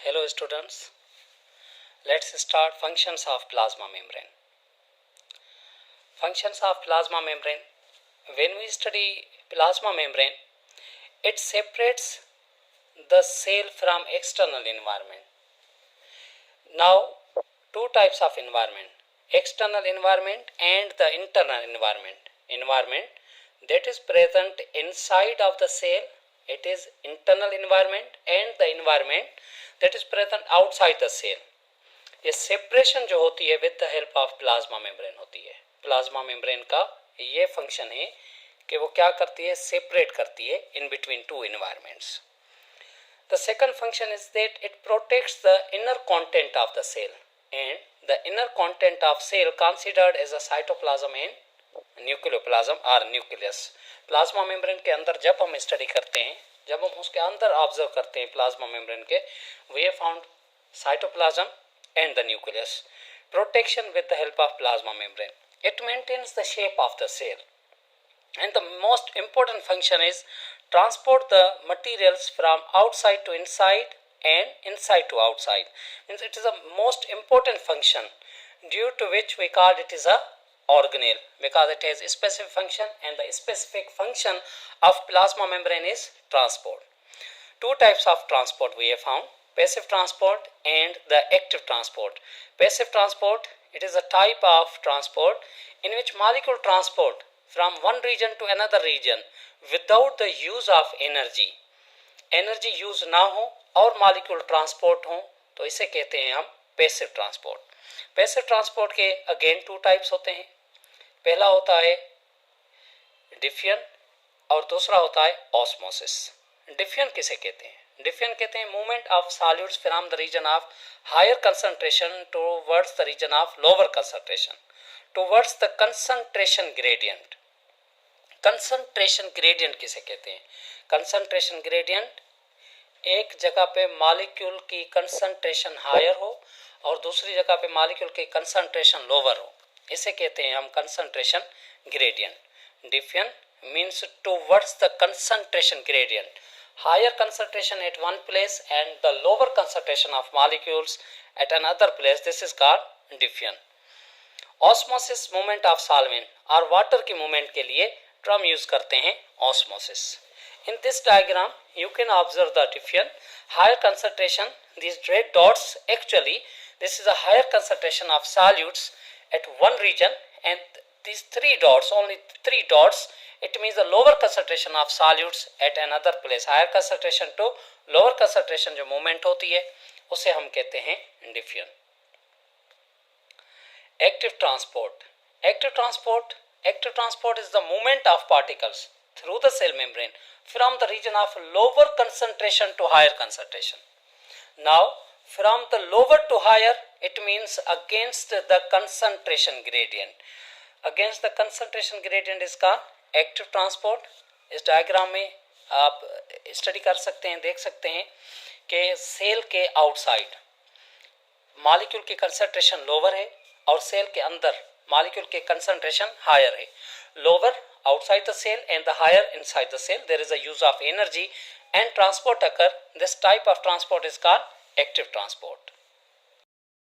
Hello students, let's start functions of plasma membrane. Functions of plasma membrane. When we study plasma membrane, it separates the cell from external environment. Now, two types of environment, external environment and the internal environment. Environment that is present inside of the cell, it is internal environment, and the environment that is present outside the cell. ये separation जो होती है with the help of plasma membrane होती है. Plasma membrane का ये function है कि वो क्या करती है, सेपरेट करती है in between two environments. The second function is that it protects the inner content of the cell and the inner content of cell considered as a cytoplasm and nucleoplasm और nucleus. Plasma membrane के अंदर जब हम study करते हैं, जब हम उसके अंदर ऑब्जर्व करते हैं प्लाज्मा मेम्ब्रेन के, we have found cytoplasm and the nucleus. Protection with the help of plasma membrane. It maintains the shape of the cell. And the most important function is transport the materials from outside to inside and inside to outside. Means it is the most important function due to which we call it is a organelle, because it has a specific function, and the specific function of plasma membrane is transport. Two types of transport we have found. Passive transport and the active transport. Passive transport, it is a type of transport in which molecule transport from one region to another region without the use of energy. Energy use ना हो और molecule transport हो तो इसे कहते हैं हम passive transport. Passive transport के अगेन टू टाइप्स होते हैं. पहला होता है डिफ्यूजन और दूसरा होता है ऑस्मोसिस. डिफ्यूजन किसे कहते हैं? डिफ्यूजन कहते हैं movement of solutes from the region of higher concentration towards the region of lower concentration, towards the concentration gradient. Concentration gradient किसे कहते हैं? कंसंट्रेशन ग्रेडियंट एक जगह पे मॉलिक्यूल की कंसंट्रेशन हायर हो और दूसरी जगह पे मॉलिक्यूल की कंसंट्रेशन लोअर हो, इसे कहते हैं हम concentration gradient. Diffusion means towards the concentration gradient, higher concentration at one place and the lower concentration of molecules at another place. This is called diffusion. Osmosis movement of solvent और water की movement के लिए term use करते हैं osmosis. In this diagram you can observe the diffusion, higher concentration, these red dots, actually this is a higher concentration of solutes at one region, and these three dots, only three dots, it means the lower concentration of solutes at another place. higher concentration to lower concentration जो movement होती है उसे हम कहते हैं diffusion. Active transport. Active transport is the movement of particles through the cell membrane from the region of lower concentration to higher concentration. Now from the lower to higher, it means against the concentration gradient. Against the concentration gradient is called active transport. इस diagram में आप study कर सकते हैं, देख सकते हैं कि सेल के आउटसाइड मॉलिक्यूल की कंसंट्रेशन लोअर है और सेल के अंदर मॉलिक्यूल की कंसंट्रेशन हायर है. Lower outside the cell and the higher inside the cell, there is a use of energy and transport occur. This type of transport is called active transport.